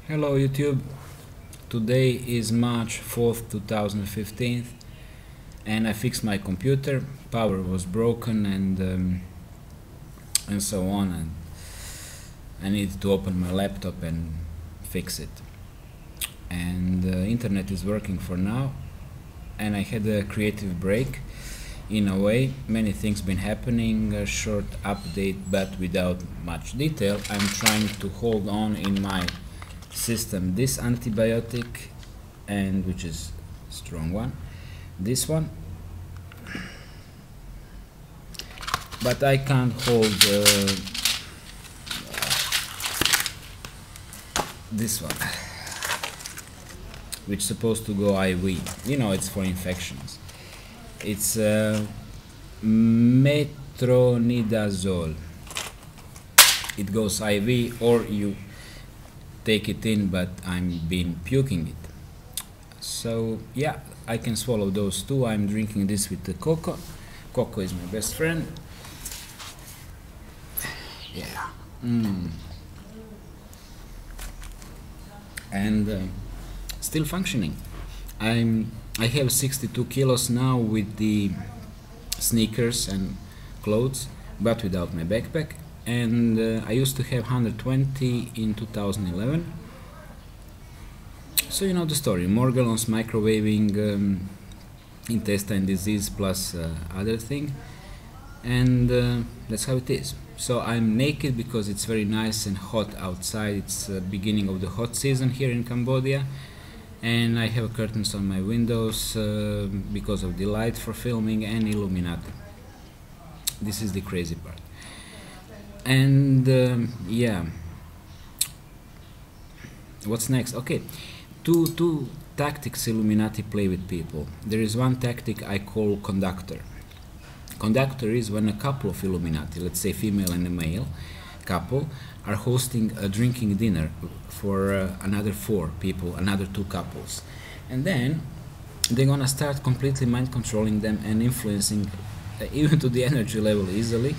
Hello YouTube. Today is March 4th, 2015 and I fixed my computer. Power was broken and so on, and I needed to open my laptop and fix it. And internet is working for now, and I had a creative break in a way. Many things been happening, a short update but without much detail. I'm trying to hold on in my system this antibiotic, and which is a strong one, this one, but I can't hold this one, which is supposed to go IV. You know, it's for infections. It's metronidazole. It goes IV or you take it in, but I'm been puking it. So yeah, I can swallow those two. I'm drinking this with the cocoa. Cocoa is my best friend. Yeah. And still functioning. I have 62 kilos now with the sneakers and clothes, but without my backpack. And I used to have 120 in 2011. So you know the story. More gallons, microwaving, intestine disease plus other thing, and that's how it is. So I'm naked because it's very nice and hot outside. It's beginning of the hot season here in Cambodia, and I have curtains on my windows because of the light for filming and Illuminati. This is the crazy part. And yeah, what's next? Okay, two tactics Illuminati play with people. There is one tactic I call Conductor. Conductor is when a couple of Illuminati, let's say female and a male couple, are hosting a drinking dinner for another 4 people, another 2 couples, and then they're gonna start completely mind controlling them and influencing even to the energy level easily.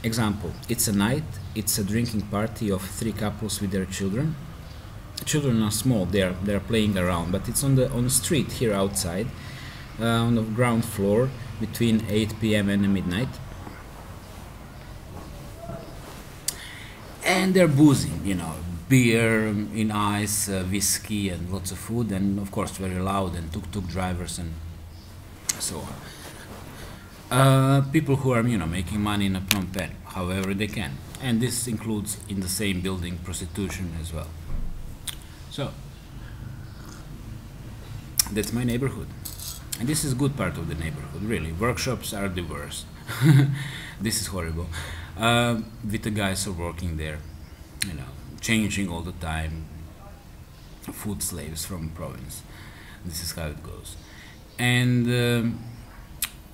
Example, it's a night, it's a drinking party of 3 couples with their children. Children are small, they're playing around, but it's on the street here outside, on the ground floor between 8 p.m. and midnight. And they're boozing, you know, beer in ice, whiskey and lots of food, and of course very loud, and tuk-tuk drivers and so on. People who are, you know, making money in Phnom Penh however they can, and this includes in the same building prostitution as well. So that's my neighborhood, and this is good part of the neighborhood, really. Workshops are the worst. This is horrible. With the guys who are working there, you know, changing all the time, food slaves from province. This is how it goes. And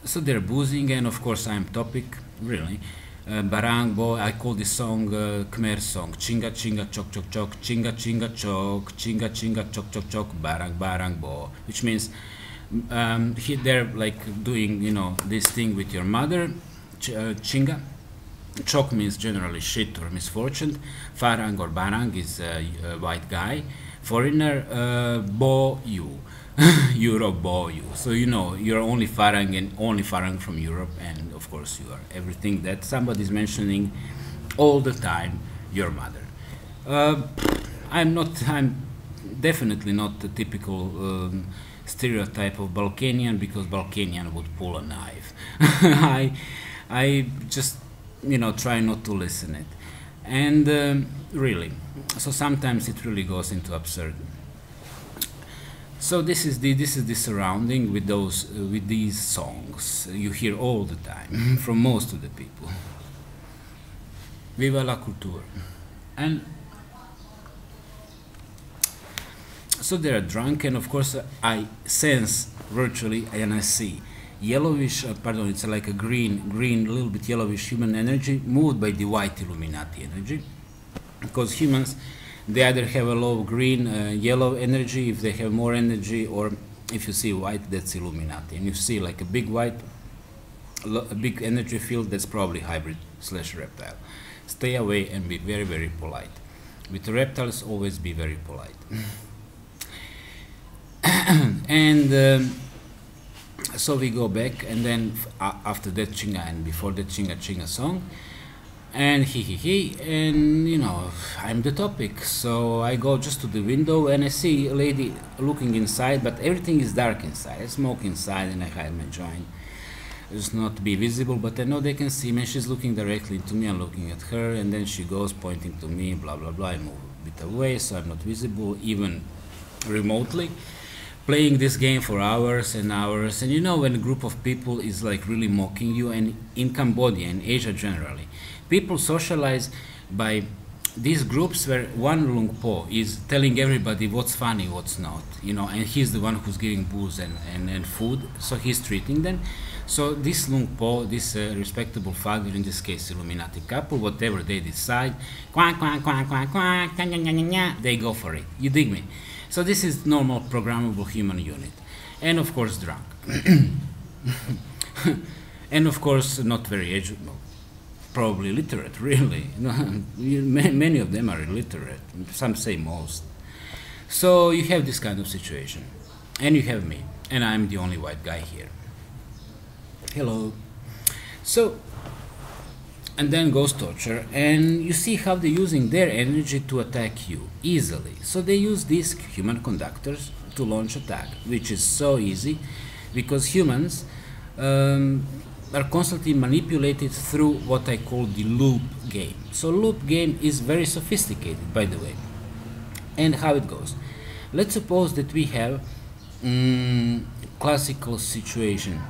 so they're boozing, and of course I'm topic, really. Barang Bo, I call this song Khmer song. Chinga chinga chok chok chok, chinga chinga chok, chinga chinga chok chok chok, barang barang bo, which means they're like doing, you know, this thing with your mother. Chinga. Chok means generally shit or misfortune. Farang or barang is a white guy. Foreigner, bo you. Europe bo you. So you know you're only farang, and only farang from Europe, and of course you are everything that somebody's mentioning all the time, your mother. I'm definitely not the typical stereotype of Balkanian, because Balkanian would pull a knife. I just, you know, try not to listen it, and really, so sometimes it really goes into absurd. So this is the surrounding with these songs you hear all the time from most of the people. Viva la culture. And so they're drunk, and of course I sense virtually, and I see yellowish, pardon, it's like a green, a little bit yellowish human energy moved by the white Illuminati energy, because humans, they either have a low green, yellow energy if they have more energy, or if you see white, that's Illuminati. And you see like a big white, a big energy field, that's probably hybrid / reptile. Stay away and be very, very polite. With reptiles, always be very polite. And so we go back, and then after that chinga and before that chinga song, and he, and you know, I'm the topic. So I go just to the window and I see a lady looking inside, but everything is dark inside. I smoke inside and I hide my joint. It's not to be visible, but I know they can see me. She's looking directly into me, I'm looking at her, and then she goes pointing to me, blah blah blah. I move a bit away so I'm not visible, even remotely. Playing this game for hours and hours, and you know, when a group of people is like really mocking you, and in Cambodia and Asia generally, people socialize by these groups where one Lung Po is telling everybody what's funny, what's not, you know, and he's the one who's giving booze and food, so he's treating them. So this Lung Po, this respectable father, in this case Illuminati couple, whatever they decide, quack, quack, quack, quack, quack, they go for it. You dig me? So this is normal programmable human unit. And of course drunk. And of course not very educated, probably illiterate, really. Many of them are illiterate, some say most. So you have this kind of situation. And you have me, and I'm the only white guy here. Hello. So, and then goes torture, and you see how they're using their energy to attack you easily. So they use these human conductors to launch attack, which is so easy because humans are constantly manipulated through what I call the loop game. So loop game is very sophisticated, by the way. And how it goes. Let's suppose that we have classical situation.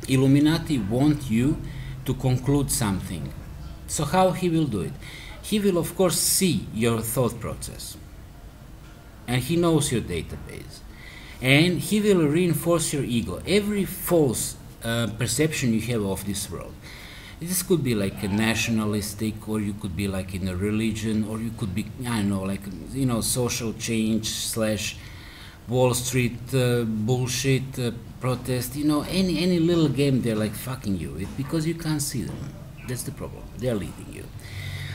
Illuminati want you to conclude something. So how he will do it? He will of course see your thought process, and he knows your database, and he will reinforce your ego. Every false perception you have of this world. This could be like a nationalistic, or you could be like in a religion, or you could be, I don't know, like, you know, social change slash Wall Street bullshit protest, you know, any little game, they're like fucking you with because you can't see them. That's the problem. They're leading you.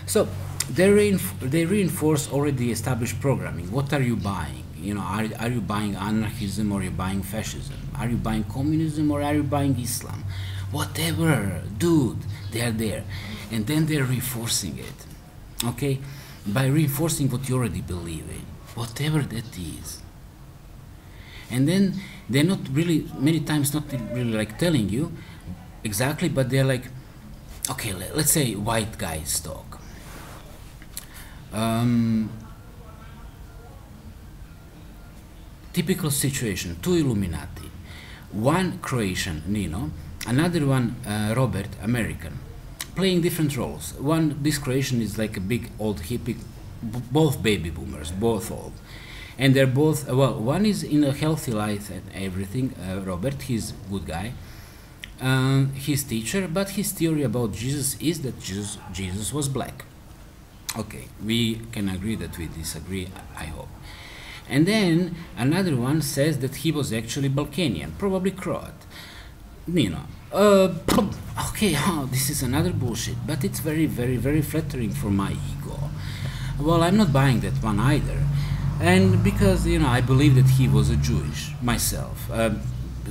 So they reinforce already established programming. What are you buying? You know, are you buying anarchism, or are you buying fascism? Are you buying communism, or are you buying Islam? Whatever, dude, they are there. And then they're reinforcing it, okay? By reinforcing what you already believe in, whatever that is. And then they're not really, many times not really like telling you exactly, but they're like, okay, let's say white guys talk. Typical situation, two Illuminati. One Croatian, Nino, another one Robert, American, playing different roles. One, this Croatian is like a big old hippie, both baby boomers, both old. And they're both, well, one is in a healthy life and everything, Robert, he's a good guy. His teacher, but his theory about Jesus is that Jesus was black. Okay, we can agree that we disagree, I hope. And then another one says that he was actually Balkanian, probably Croat. You know, okay, this is another bullshit, but it's very, very, very flattering for my ego. Well, I'm not buying that one either. And because, you know, I believe that he was a Jewish myself,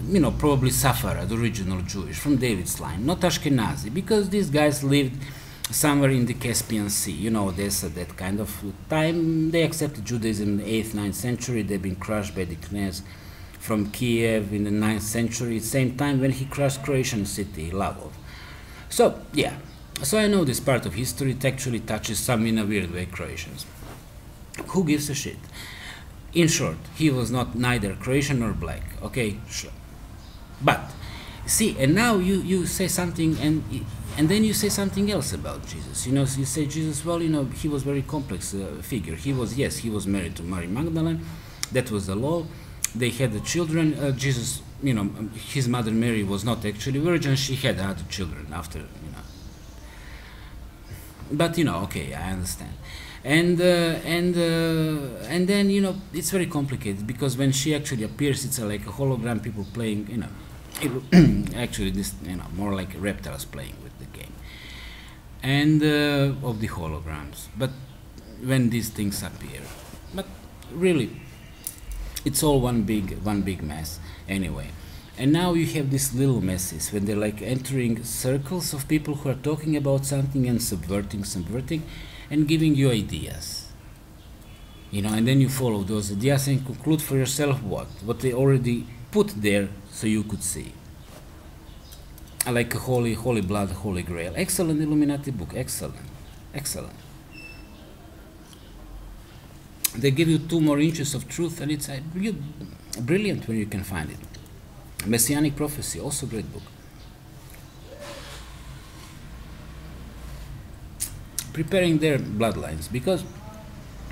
you know, probably Safara, the original Jewish, from David's line, not Ashkenazi, because these guys lived somewhere in the Caspian Sea, you know, there's that kind of time. They accepted Judaism in the 8th, 9th century, they've been crushed by the Knez from Kiev in the 9th century, same time when he crushed Croatian city, Lavov. So, yeah, so I know this part of history. It actually touches some, in a weird way, Croatians. Who gives a shit? In short, he was not neither Croatian nor black, okay, sure. But, see, and now you say something, and then you say something else about Jesus. You know, you say Jesus, well, you know, he was very complex figure. He was, yes, he was married to Mary Magdalene. That was the law. They had the children. Jesus, you know, his mother Mary was not actually virgin. She had other children after, you know. But, you know, okay, I understand. And then, you know, it's very complicated because when she actually appears, it's like a hologram, people playing, you know, actually this, you know, more like reptiles playing with the game, and of the holograms. But when these things appear. But really, it's all one big mess anyway. And now you have these little messes when they're like entering circles of people who are talking about something and subverting, and giving you ideas. You know, and then you follow those ideas and conclude for yourself what they already put there so you could see. Like a holy blood, holy grail. Excellent Illuminati book, excellent. They give you 2 more inches of truth, and it's brilliant when you can find it. Messianic Prophecy, also great book. Preparing their bloodlines, because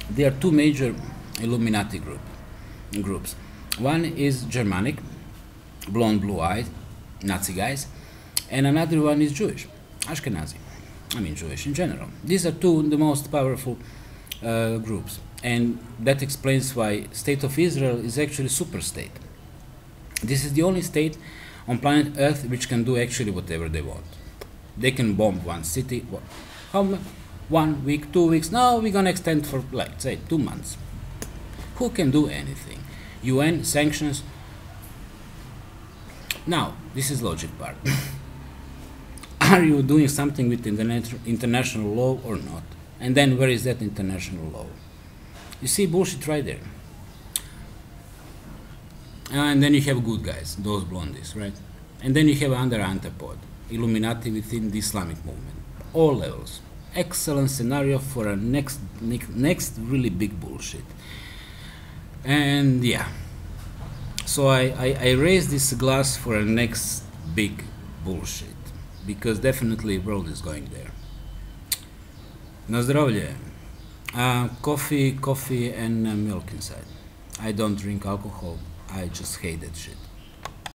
there are 2 major Illuminati groups. One is Germanic, blonde, blue-eyed, Nazi guys, and another one is Jewish, Ashkenazi. I mean Jewish in general. These are 2 the most powerful groups, and that explains why State of Israel is actually super state. This is the only state on planet Earth which can do actually whatever they want. They can bomb one city, 1 week, 2 weeks, now we're gonna extend for, like, say, 2 months. Who can do anything? UN, sanctions. Now, this is logic part. Are you doing something with international law or not? And then where is that international law? You see bullshit right there. And then you have good guys, those blondies, right? And then you have under antipode, Illuminati within the Islamic movement. All levels. Excellent scenario for a next really big bullshit. And yeah. So I raise this glass for a next big bullshit. Because definitely the world is going there. Na zdravlje. Coffee and milk inside. I don't drink alcohol. I just hate that shit.